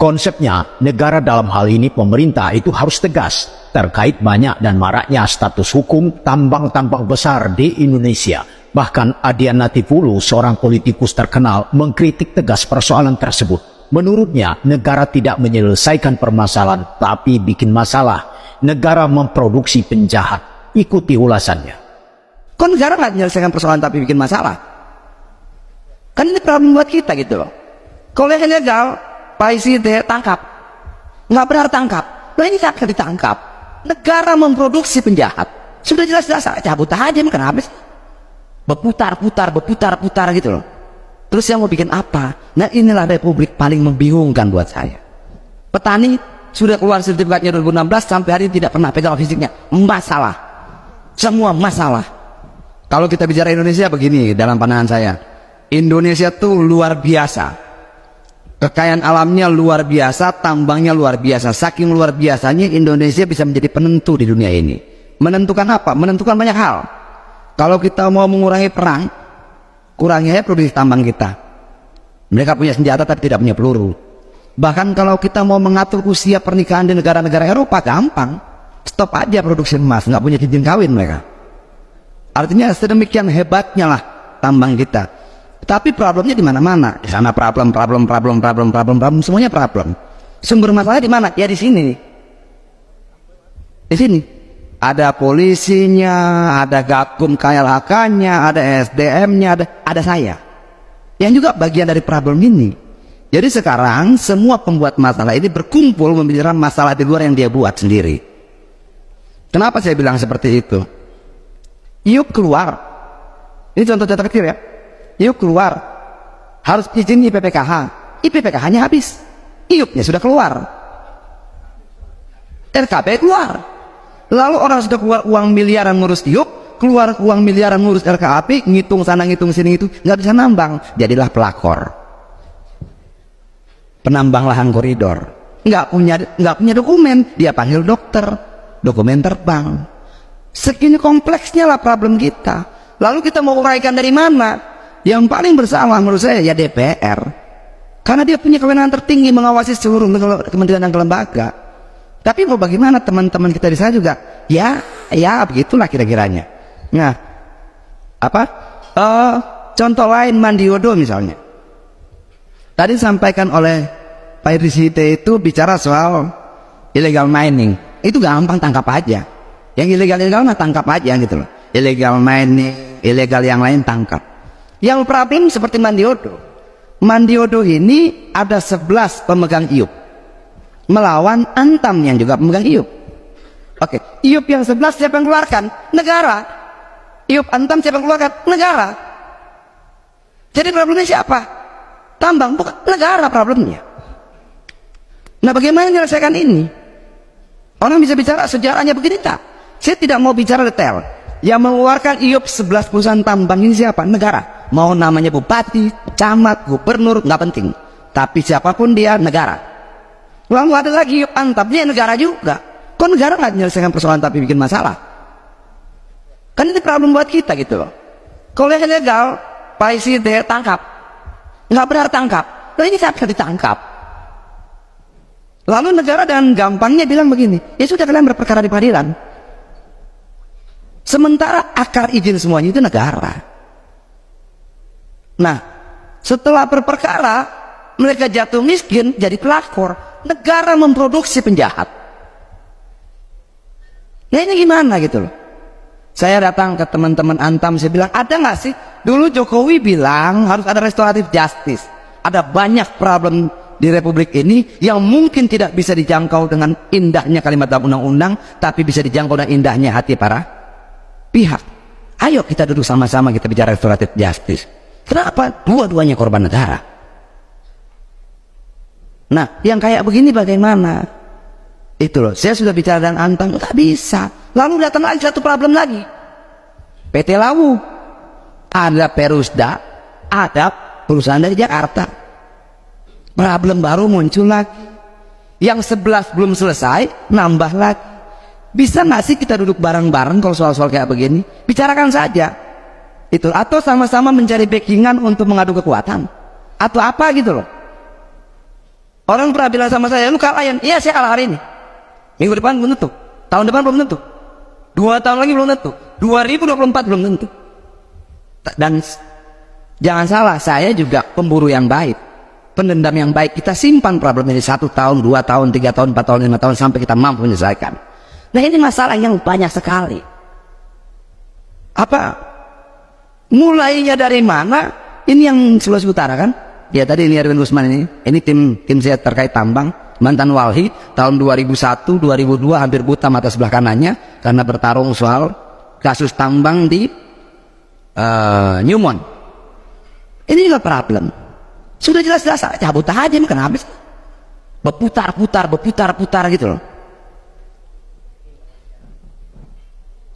Konsepnya, negara dalam hal ini pemerintah itu harus tegas terkait banyak dan maraknya status hukum tambang-tambang besar di Indonesia. Bahkan Adian Natifulu, seorang politikus terkenal, mengkritik tegas persoalan tersebut. Menurutnya, negara tidak menyelesaikan permasalahan, tapi bikin masalah. Negara memproduksi penjahat. Ikuti ulasannya. Kok negara nggak menyelesaikan persoalan tapi bikin masalah? Kan ini problem buat kita gitu loh. Kalau yang ilegal, Pak ICT tangkap, nggak benar tangkap. Nah ini akan ditangkap. Negara memproduksi penjahat. Sudah jelas-jelas cabut aja, kenapa sih? Berputar gitu loh. Terus yang mau bikin apa? Nah inilah republik paling membingungkan buat saya. Petani sudah keluar sertifikatnya 2016 sampai hari ini tidak pernah pegang fisiknya. Masalah. Semua masalah. Kalau kita bicara Indonesia begini dalam pandangan saya. Indonesia tuh luar biasa. Kekayaan alamnya luar biasa, tambangnya luar biasa. Saking luar biasanya Indonesia bisa menjadi penentu di dunia ini. Menentukan apa? Menentukan banyak hal. Kalau kita mau mengurangi perang, kurangi aja produksi tambang kita. Mereka punya senjata tapi tidak punya peluru. Bahkan kalau kita mau mengatur usia pernikahan di negara-negara Eropa, gampang. Stop aja produksi emas, nggak punya cincin kawin mereka. Artinya sedemikian hebatnya lah tambang kita. Tapi problemnya di mana-mana. Di sana problem, semuanya problem. Sumber masalahnya di mana? Ya di sini. Di sini. Ada polisinya, ada Gakum KLHK-nya, ada SDM-nya, ada saya. Yang juga bagian dari problem ini. Jadi sekarang semua pembuat masalah ini berkumpul membicarakan masalah di luar yang dia buat sendiri. Kenapa saya bilang seperti itu? Yuk keluar. Ini contoh-contoh kecil ya. Yuk keluar, harus izin IPPKH. IPPKH-nya habis, IUP-nya sudah keluar, RKP keluar. Lalu orang sudah keluar uang miliaran ngurus IUP, keluar uang miliaran ngurus RKAP, ngitung sana ngitung sini itu nggak bisa nambang, jadilah pelakor, penambang lahan koridor. Nggak punya dokumen, dia panggil dokter, dokumen terbang. Segini kompleksnya lah problem kita. Lalu kita mau uraikan dari mana? Yang paling bersalah menurut saya ya DPR, karena dia punya kewenangan tertinggi mengawasi seluruh kementerian dan lembaga. Tapi mau bagaimana teman-teman kita di sana juga ya begitulah kira-kiranya. Nah contoh lain Mandiodo misalnya, tadi disampaikan oleh Pak Irisite itu bicara soal illegal mining. Itu gampang, tangkap aja. Yang ilegal mah tangkap aja gitu loh. Illegal mining, ilegal yang lain tangkap. Yang problem seperti Mandiodo. Mandiodo ini ada 11 pemegang IUP melawan Antam yang juga pemegang IUP. Oke, IUP yang 11 siapa yang keluarkan? Negara. IUP Antam siapa yang keluarkan? Negara. Jadi problemnya siapa? Tambang, bukan negara problemnya. Nah bagaimana menyelesaikan ini? Orang bisa bicara sejarahnya begini tak? Saya tidak mau bicara detail. Yang mengeluarkan IUP 11 perusahaan tambang ini siapa? Negara. Mau namanya bupati, camat, gubernur, nggak penting. Tapi siapapun dia negara. Lalu ada lagi IUP Antam, dia negara juga. Kok negara nggak menyelesaikan persoalan tapi bikin masalah? Kan ini problem buat kita gitu loh. Kalau yang ilegal, Pak ICT tangkap, nggak benar tangkap. Nah ini bisa ditangkap. Lalu negara dan gampangnya bilang begini, ya sudah kalian berperkara di pengadilan. Sementara akar izin semuanya itu negara. Nah, setelah berperkara, mereka jatuh miskin, jadi pelakor. Negara memproduksi penjahat. Nah ini gimana gitu loh. Saya datang ke teman-teman Antam, saya bilang, ada nggak sih? Dulu Jokowi bilang harus ada restoratif justice. Ada banyak problem di Republik ini yang mungkin tidak bisa dijangkau dengan indahnya kalimat dalam undang-undang, tapi bisa dijangkau dengan indahnya hati para pihak. Ayo kita duduk sama-sama, kita bicara restoratif justice. Kenapa? Dua-duanya korban negara. Nah, yang kayak begini bagaimana? Itu loh, saya sudah bicara dengan Antam, nggak bisa. Lalu datang lagi satu problem lagi. PT Lawu, ada Perusda, ada perusahaan dari Jakarta. Problem baru muncul lagi. Yang 11 belum selesai, nambah lagi. Bisa nggak sih kita duduk bareng-bareng kalau soal-soal kayak begini? Bicarakan saja. Itu, atau sama-sama mencari backingan untuk mengadu kekuatan atau apa gitu loh. Orang pernah bilang sama saya, lu kalah ya? Iya, saya kalah hari ini. Minggu depan belum tentu, tahun depan belum tentu, 2 tahun lagi belum tentu, 2024 belum tentu. Dan jangan salah, saya juga pemburu yang baik, pendendam yang baik. Kita simpan problem ini 1 tahun, 2 tahun, 3 tahun, 4 tahun, 5 tahun sampai kita mampu menyelesaikan. Nah, ini masalah yang banyak sekali. Apa? Mulainya dari mana? Ini yang Sulawesi Utara kan? Ya tadi ini Erwin Gusman ini tim saya terkait tambang, mantan walhi tahun 2001, 2002 hampir buta mata sebelah kanannya karena bertarung soal kasus tambang di Newmont. Ini juga problem. Sudah jelas-jelas cabut aja, kenapa sih? Berputar gitu loh.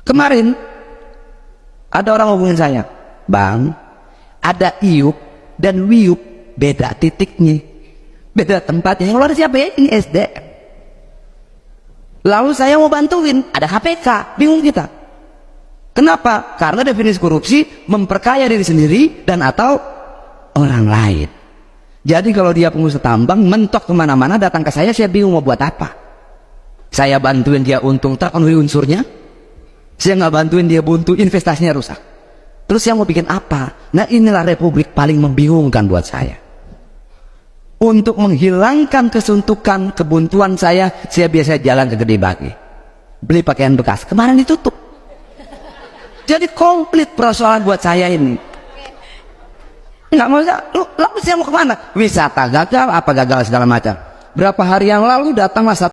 Kemarin ada orang hubungin saya, Bang, ada iup dan wiup, beda titiknya, beda tempatnya. Yang luar siapa ya? Ini SD. Lalu saya mau bantuin, ada KPK, bingung kita. Kenapa? Karena definisi korupsi memperkaya diri sendiri dan atau orang lain. Jadi kalau dia pengusaha tambang mentok kemana-mana datang ke saya bingung mau buat apa. Saya bantuin dia untung terpenuhi unsurnya, saya nggak bantuin dia buntu, investasinya rusak. Terus yang mau bikin apa? Nah, inilah republik paling membingungkan buat saya. Untuk menghilangkan kesuntukan, kebuntuan saya biasa jalan ke Gede Bage, beli pakaian bekas. Kemarin ditutup. Jadi komplit persoalan buat saya ini. Nggak mau, lalu saya mau kemana? Wisata gagal, apa gagal segala macam. Berapa hari yang lalu datanglah satu